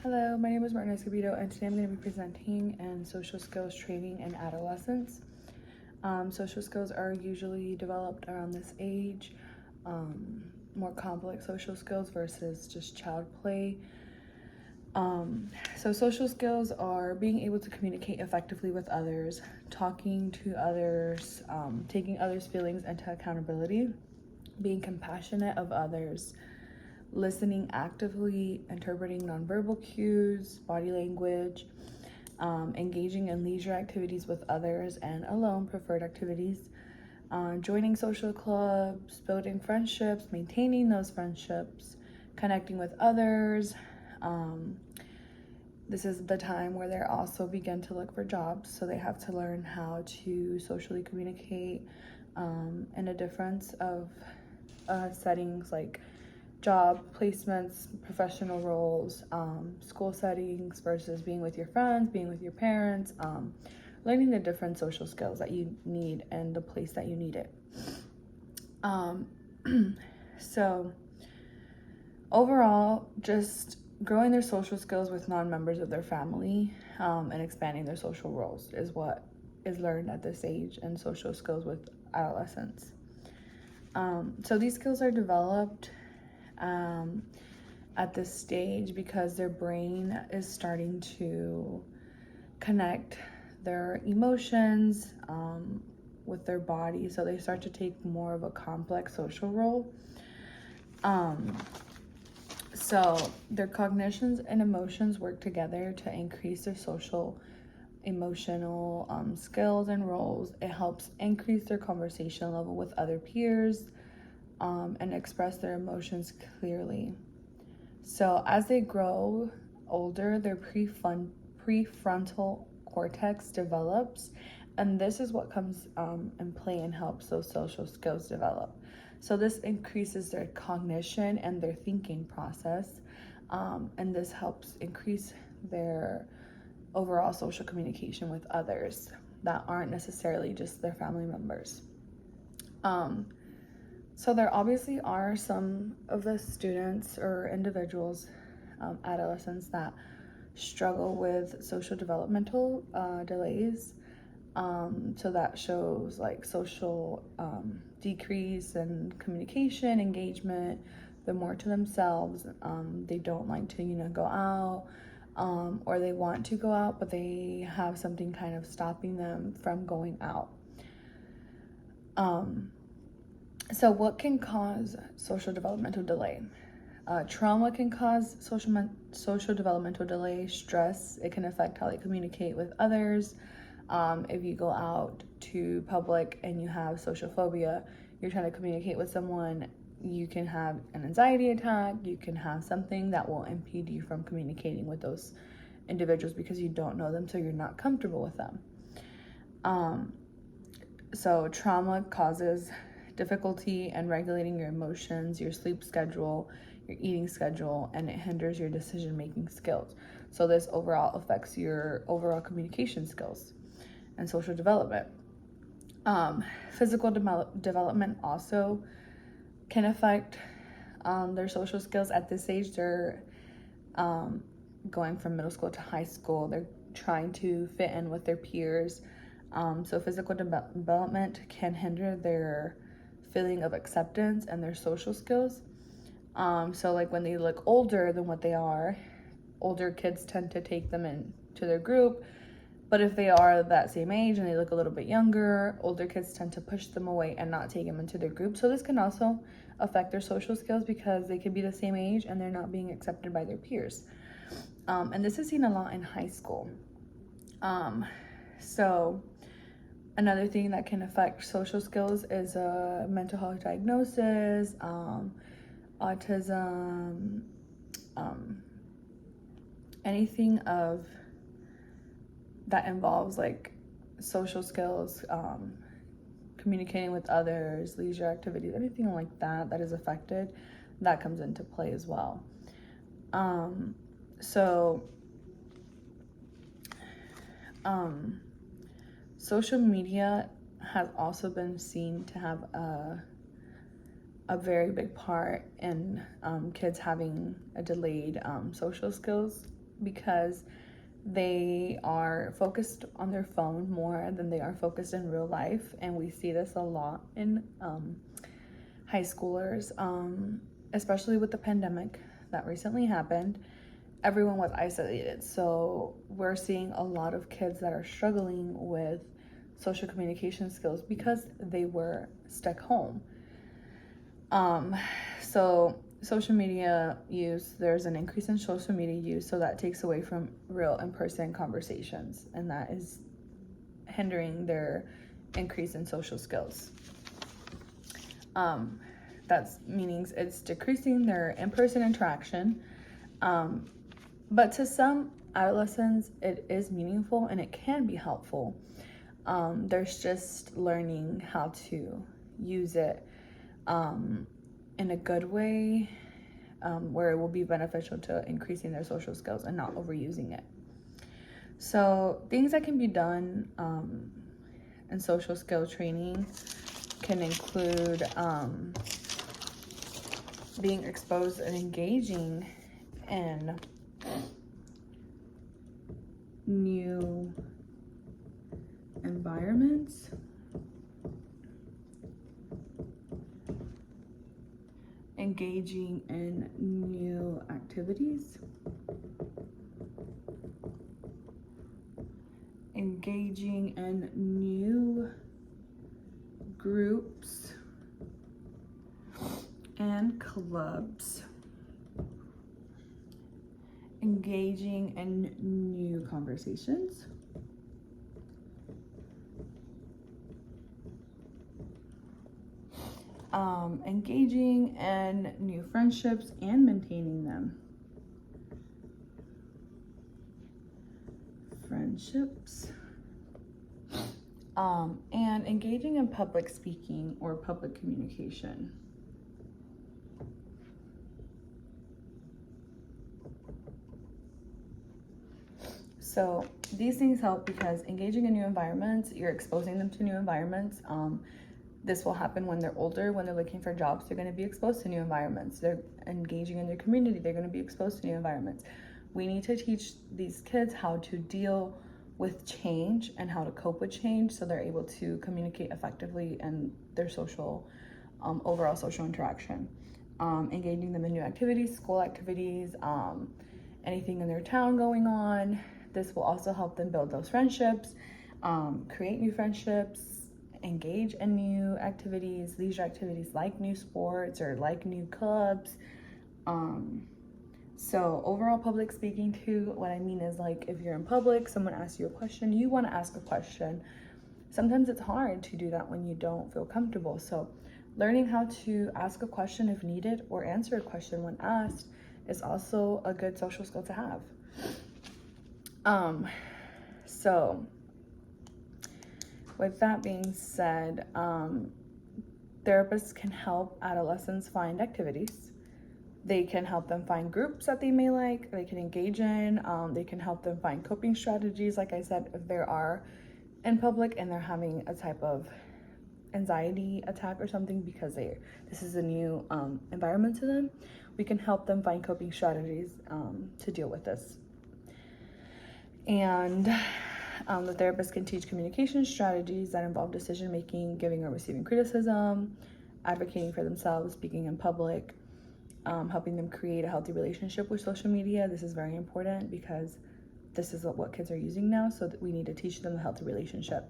Hello, my name is Martin Escobedo, and today I'm going to be presenting in social skills training in adolescents. Social skills are usually developed around this age, more complex social skills versus just child play. So social skills are being able to communicate effectively with others, talking to others, taking others' feelings into accountability, being compassionate of others, listening actively, interpreting nonverbal cues, body language, engaging in leisure activities with others and alone preferred activities, joining social clubs, building friendships, maintaining those friendships, connecting with others. This is the time where they also begin to look for jobs, so they have to learn how to socially communicate in a difference of settings like job placements, professional roles, school settings versus being with your friends, being with your parents, learning the different social skills that you need and the place that you need it. So overall, just growing their social skills with non-members of their family and expanding their social roles is what is learned at this age in social skills with adolescents. So these skills are developed at this stage because their brain is starting to connect their emotions with their body, so they start to take more of a complex social role. So their cognitions and emotions work together to increase their social emotional skills and roles. It helps increase their conversation level with other peers and express their emotions clearly. So as they grow older, their prefrontal cortex develops, and this is what comes in play and helps those social skills develop. So this increases their cognition and their thinking process, and this helps increase their overall social communication with others that aren't necessarily just their family members. So there obviously are some of the students or individuals, adolescents that struggle with social developmental delays. So that shows like social decrease in communication, engagement. They're more to themselves. They don't like to, go out, or they want to go out, but they have something kind of stopping them from going out. So what can cause social developmental delay? Trauma can cause social developmental delay. Stress, it can affect how they communicate with others. If you go out to public and you have social phobia, you're trying to communicate with someone, you can have an anxiety attack, you can have something that will impede you from communicating with those individuals because you don't know them, so you're not comfortable with them. So trauma causes difficulty in regulating your emotions, your sleep schedule, your eating schedule, and it hinders your decision-making skills. So this overall affects your overall communication skills and social development. Physical development also can affect their social skills. At this age, they're going from middle school to high school. They're trying to fit in with their peers. So physical development can hinder their feeling of acceptance and their social skills. So like when they look older than what they are, older kids tend to take them into their group. But if they are that same age and they look a little bit younger, older kids tend to push them away and not take them into their group. So this can also affect their social skills because they could be the same age and they're not being accepted by their peers. And this is seen a lot in high school. So another thing that can affect social skills is mental health diagnosis, autism, anything of that involves like social skills, communicating with others, leisure activities, anything like that is affected, that comes into play as well. Social media has also been seen to have a very big part in kids having a delayed social skills because they are focused on their phone more than they are focused in real life. And we see this a lot in high schoolers, especially with the pandemic that recently happened. Everyone was isolated. So we're seeing a lot of kids that are struggling with social communication skills because they were stuck home. So social media use, there's an increase in social media use, so that takes away from real in-person conversations, and that is hindering their increase in social skills. That's meaning it's decreasing their in-person interaction, but to some adolescents it is meaningful and it can be helpful. There's just learning how to use it in a good way, where it will be beneficial to increasing their social skills and not overusing it. So things that can be done in social skill training can include being exposed and engaging in new environments, engaging in new activities, engaging in new groups and clubs, engaging in new conversations, engaging in new friendships and maintaining them. Friendships. And engaging in public speaking or public communication. So these things help because engaging in new environments, you're exposing them to new environments. This will happen when they're older, when they're looking for jobs, they're going to be exposed to new environments. They're engaging in their community, they're going to be exposed to new environments. We need to teach these kids how to deal with change and how to cope with change so they're able to communicate effectively in their social, overall social interaction. Engaging them in new activities, school activities, anything in their town going on. This will also help them build those friendships, create new friendships, engage in new activities, leisure activities like new sports or like new clubs. So overall public speaking too, what I mean is like if you're in public, someone asks you a question, you want to ask a question. Sometimes it's hard to do that when you don't feel comfortable. So learning how to ask a question if needed or answer a question when asked is also a good social skill to have. So with that being said, therapists can help adolescents find activities. They can help them find groups that they may like, they can engage in. They can help them find coping strategies. Like I said, if they are in public and they're having a type of anxiety attack or something because this is a new environment to them, we can help them find coping strategies to deal with this. And the therapist can teach communication strategies that involve decision making, giving or receiving criticism, advocating for themselves, speaking in public, helping them create a healthy relationship with social media. This is very important because this is what kids are using now, so that we need to teach them the healthy relationship.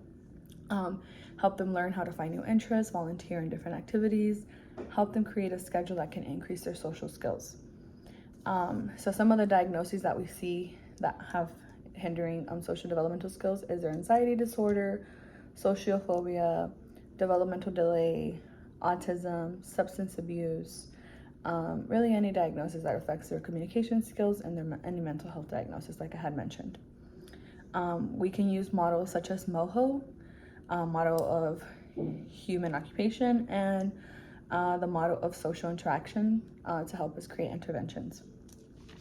Help them learn how to find new interests, volunteer in different activities, help them create a schedule that can increase their social skills. So some of the diagnoses that we see that have hindering social developmental skills is their anxiety disorder, sociophobia, developmental delay, autism, substance abuse, really any diagnosis that affects their communication skills and any mental health diagnosis like I had mentioned. We can use models such as MOHO, model of human occupation, and the model of social interaction to help us create interventions.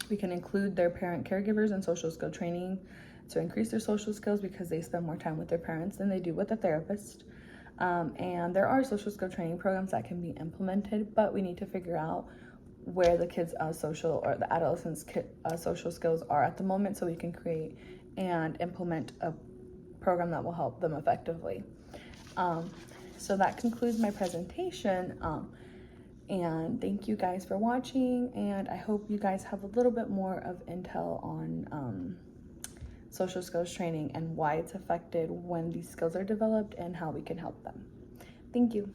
We can include their parent caregivers in social skill training to increase their social skills because they spend more time with their parents than they do with a therapist. And there are social skill training programs that can be implemented, but we need to figure out where the kids' social or the adolescents' social skills are at the moment, so we can create and implement a program that will help them effectively. So that concludes my presentation. And thank you guys for watching, and I hope you guys have a little bit more of intel on social skills training and why it's affected when these skills are developed and how we can help them. Thank you.